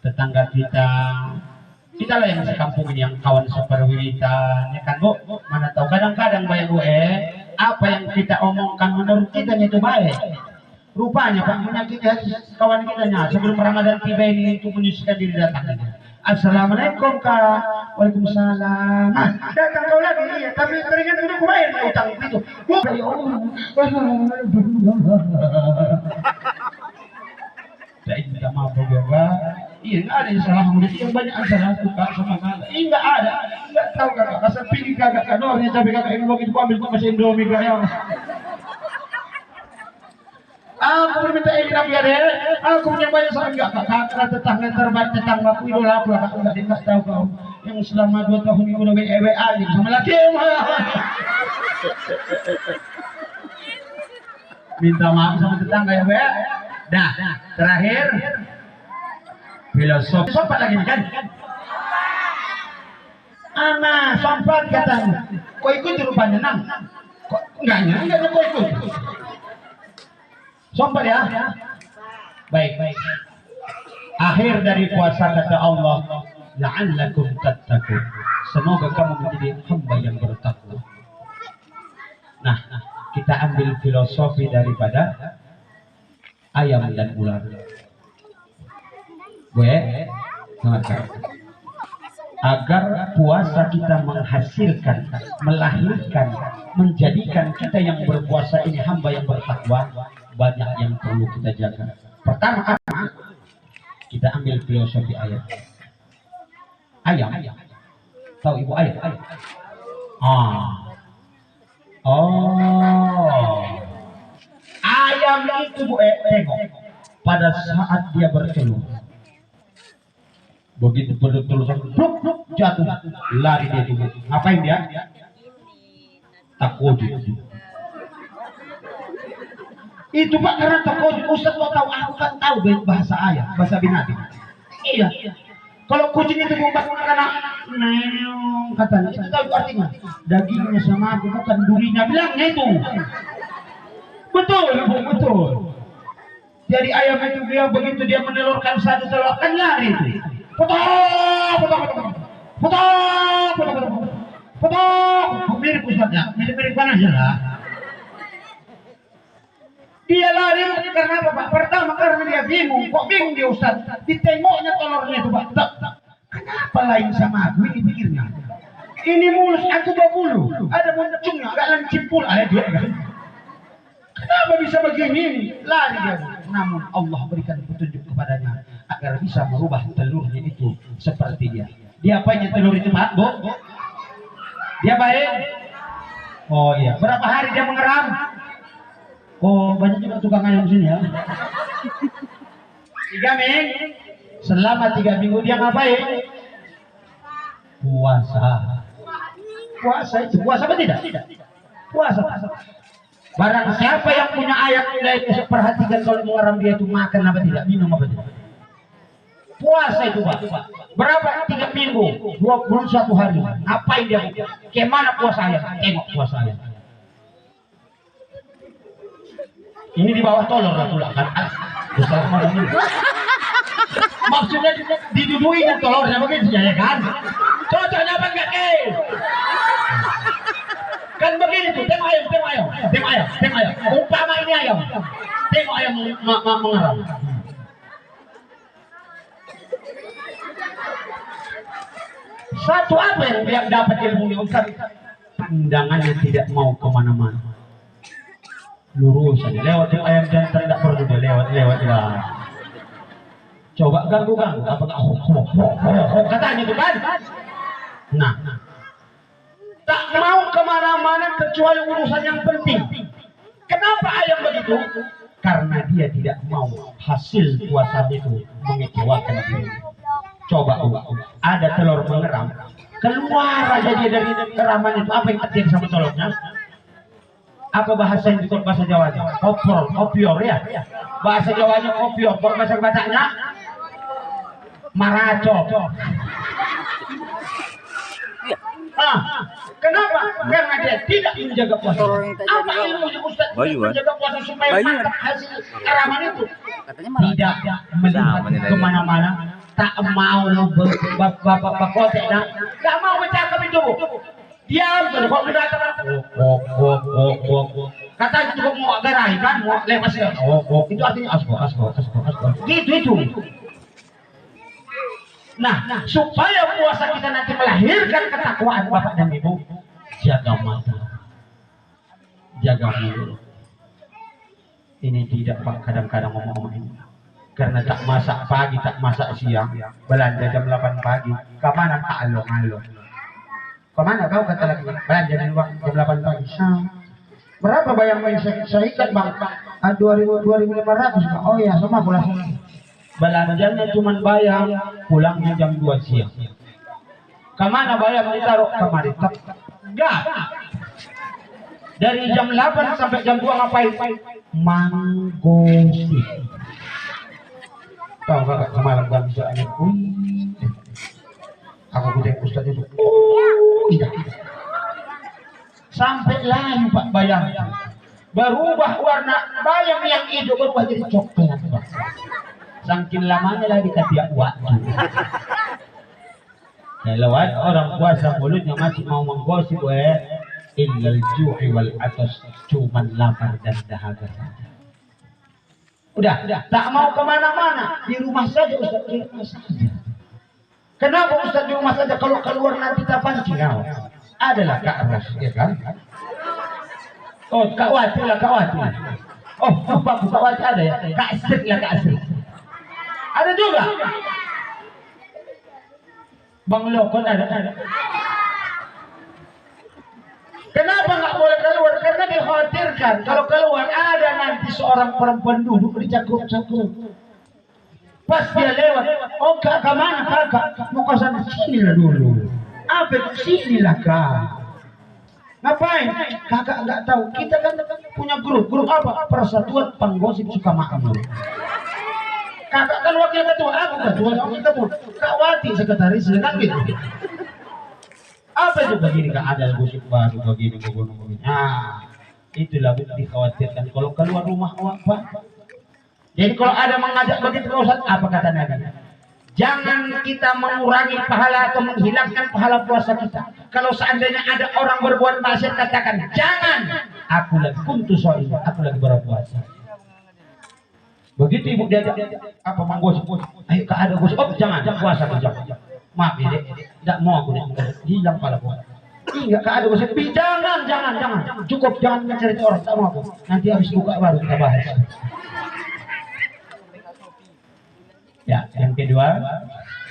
Tetangga kita lah yang sekampung ini yang kawan seperwiritan ya kan Bu. Mana tahu kadang-kadang bayang Bu apa yang kita omongkan menurut kita itu baik. Rupanya Pak menyakiti hati kawan kita sebelum Ramadan tiba ini untuk menyucikan diri datang. Assalamualaikum Kak. Waalaikumsalam. Datang kau lagi iya, tapi teringat udah aku bayar utang itu. Saya minta maaf Bapak. Iya nggak ada yang salah yang banyak salah aku Kak sama Kak. Iya nggak ada. Nggak tahu Kak. Asal pilih Kak kanornya tapi Kak ini begitu ambil Kak masih Indomie Kak ya. Aku minta ikhlas ya deh. Aku punya banyak salah enggak Kak. Karena tetangga terbaik tetanggaku idola aku Kak. Enggak tahu kau yang selama 2 tahun ini udah WA sama laki minta maaf sama tetangga ya WA. Dah, terakhir filosofi sobat lagi kan? Anak sobat katanya. Kau ikut rupanya Nang? Kok enggak kau ikut? Sobat ya? Baik. Akhir dari puasa kata Allah, la'allakum tattaqun. Semoga kamu menjadi hamba yang bertakwa. kita ambil filosofi daripada ayam dan ular. Gue dengarkan. Agar puasa kita menghasilkan, melahirkan, menjadikan kita yang berpuasa ini hamba yang bertakwa, banyak yang perlu kita jaga. Pertama, kita ambil filosofi ayam. Ayam, tahu ibu ayam? Ayam itu Bu tengok pada saat dia bertelur. Begitu bertelur jatuh, lari dia dulu. Ngapain dia? Takojud. Itu Pak karena takojud. Ustaz mau tahu, aku kan tahu bahasa ayam, bahasa binatang. Iya. Kalau kucing itu bukan karena neong katanya, itu tahu artinya. Dagingnya sama aku bukan durinya, bilangnya itu. Betul, Bu, betul. Jadi ayam itu dia begitu dia menelurkan satu telur kan lari itu. Mirip Ustaznya, mirip mana aja lah. Dia lari karena apa Pak? Pertama karena dia bingung, kok bingung dia Ustaz? Ditengoknya telurnya itu Pak. Kenapa lain sama aku ini pikirnya? Ini mulus aku 20, ada muncungnya, gak lancip pula ada dia kan? Kenapa bisa begini? Lari dia. Namun Allah berikan petunjuk kepadanya agar bisa merubah telurnya itu seperti dia. Dia apanya telur itu Pak? Bu? Dia baik? Oh iya. Berapa hari dia mengeram? Oh banyak juga tukang ayam sini ya. 3 minggu. Selama 3 minggu dia ngapain? Puasa. Puasa itu puasa apa tidak? Puasa. Barang siapa yang punya ayam itu perhatikan kalau mengeram dia itu makan apa tidak, minum apa tidak. Puasa itu Pak. Berapa? 3 minggu, 21 hari. Ngapain dia? Kemana puasa ayam? Tengok puasa ayam. Ini di bawah tolor lah pula kan. Maksudnya diduduin tolornya begitu ya kan? Cocoknya apa enggak kan begini tuh, tengok ayam. Umpama ini ayam. Tengok ayam mengeram. Satu apa yang dapat ilmu Ustaz? Pandangannya tidak mau kemana-mana. Lurus saja, lewat ayam jantan tidak perlu dia lewat lah. Coba ganggu, apa katanya itu kan? Nah, tak mau kemana-mana kecuali urusan yang penting. Kenapa ayam begitu? Karena dia tidak mau hasil puasa itu mengecewakan diri. Coba ada telur mengeram, keluar aja dia dari keraman itu. Apa yang terjadi sama telurnya? Apa bahasa yang disebut bahasa Jawanya? Kopior ya. Bahasa Jawanya kopior. Bahasa Bataknya maracok. Kenapa? Karena dia tidak menjaga puasa. Apa ilmunya Ustaz? Menjaga puasa supaya mantap hasil keraman itu. Tidak melihat kemana-mana. Tak mau bapak kotek, tak mau bercakap itu. Diam tuh, kok udah katanya juga mau garai kan, mau lepas ya. Itu artinya asko. Gitu. Nah, supaya puasa kita nanti melahirkan ketakwaan Bapak dan Ibu, jaga mata, jaga mulut. Ini tidak Pak, kadang-kadang ngomong ini. Karena tak masak pagi, tak masak siang, belanja jam 8 pagi, kemana tak along-along. Kemana kau kata lagi? Belanja di luar jam 8 pagi. Berapa bayar main saya ikat Bang? 2.500. Oh iya, sama pulang. Belanjanya cuma bayar, pulangnya jam 2 siang. Kemana bayar ditaruh kemari? Enggak. Dari jam 8 sampai jam 2 ngapain? Manggosi. Tahu kakak semalam kan bisa angin. Aku bilang Ustaz itu. Iya. Sampai layu Pak bayang. Berubah warna bayang yang hijau berubah jadi coklat Pak. Saking lamanya lagi ketiak waktu. Lewat orang puasa mulutnya masih mau menggosip illal ju'i wal atas, cuman lapar dan dahaga saja. Udah, tak mau kemana-mana, di rumah saja Ustaz, di rumah saja. Kenapa Ustaz di rumah saja? Kalau keluar nanti tak pancing. Adalah Kak Ros, ya kan? Oh, Kak Wati lah, Kak Wati. Oh, lupa Kak Wati ada ya? Kak Sri lah, Kak Sri. Ada juga. Bang Lokon ada. Kenapa nggak boleh keluar? Karena dikhawatirkan kalau keluar ada nanti seorang perempuan duduk di cakruk-cakruk. Pas dia lewat, oh kak kemana kakak? Mau ke sana, sini lah dulu. Apa itu sini lah kak? Ngapain? Kakak nggak tahu. Kita kan punya grup apa? Persatuan Penggosip Sukamakmur. Kakak kan wakil ketua, aku ketua, wakil ketua. Kak Wati sekretaris, kan gitu. Apa itu begini Kak, ada gosip baru begini. Nah, itulah dikhawatirkan kalau keluar rumah apa. Jadi kalau ada mengajak begitu Ustaz, apa kata Nabi? Jangan kita mengurangi pahala atau menghilangkan pahala puasa kita. Kalau seandainya ada orang berbuat maksiat, katakan jangan. Aku lagi kuntu soal, aku lagi berpuasa. Begitu ibu diajak apa menggosip, ayo Kak ada gosip, oh jangan puasa jangan. Maaf ya, tidak mau aku hilang pahala puasa. Enggak Kak ada gosip, jangan, cukup jangan mencerita orang, tak mau aku. Nanti habis buka baru kita bahas. Ya, yang kedua,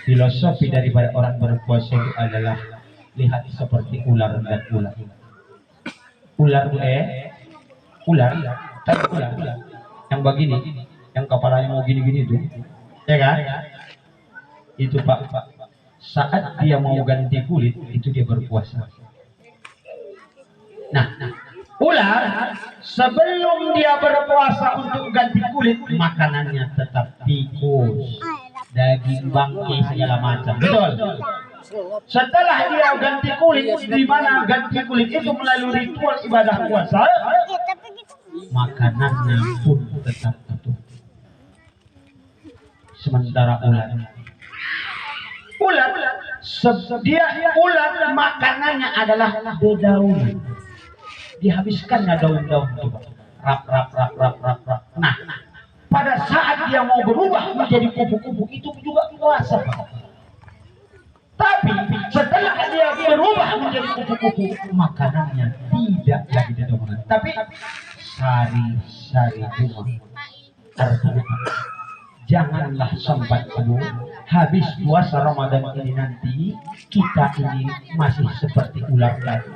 filosofi daripada orang berpuasa itu adalah lihat seperti ular dan ular. Ular, yang begini, yang kepalanya mau gini-gini itu, ya kan? Itu Pak, saat dia mau ganti kulit, itu dia berpuasa. Nah, ular sebelum dia berpuasa untuk ganti kulit, makanannya tetap tikus, daging bangkai segala macam. Betul. Setelah dia ganti kulit, di mana ganti kulit itu melalui ritual ibadah puasa, makanannya pun tetap utuh. Sementara ular makanannya adalah dedaunan. Dihabiskannya daun-daun itu, rap. Nah, pada saat dia mau berubah menjadi kupu-kupu itu juga puasa. Tapi setelah dia berubah menjadi kupu-kupu, makanannya tidak lagi dedaunan, tapi sari-sari bunga. Artinya janganlah sampai habis puasa Ramadan ini nanti kita ini masih seperti ular tadi.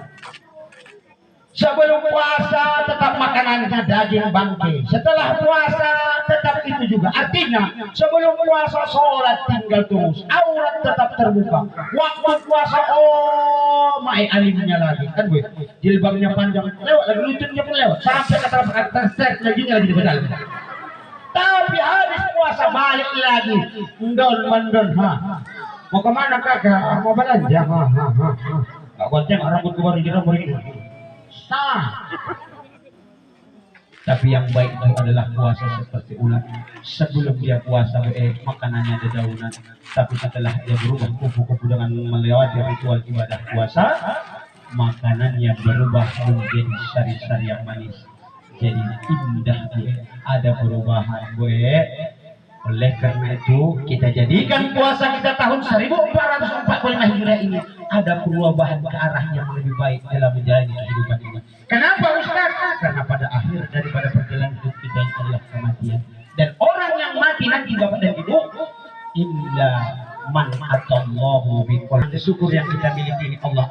Sebelum puasa tetap makanannya daging bangkai. Setelah puasa tetap itu juga. Artinya sebelum puasa sholat tinggal terus. Aurat tetap terbuka. Waktu puasa mai alimnya lagi. Kan gue jilbabnya panjang lewat lagi, lututnya pun lewat. Sampai kata lagi di pedal. Tapi habis puasa balik lagi. Mendon. Mau kemana kakak? Mau belanja? Gak gonceng rambut gue baru dirambut ini. Tapi yang baik itu adalah puasa seperti ular. Sebelum dia puasa makanannya dedaunan, tapi setelah dia berubah kupu-kupu dengan melewati ritual ibadah puasa, makanannya berubah menjadi sari-sari yang manis, jadi indah. Ada perubahan oleh karena itu kita jadikan puasa kita tahun 1445 Hijriah ini ada perubahan ke arah yang lebih baik dalam menjalani kehidupan ini. Kenapa Ustaz? Karena pada akhir daripada perjalanan hidup kita ini adalah kematian. Dan orang yang mati nanti Bapak dan Ibu, illa man atallahu biqalbin. Syukur yang kita miliki ini Allah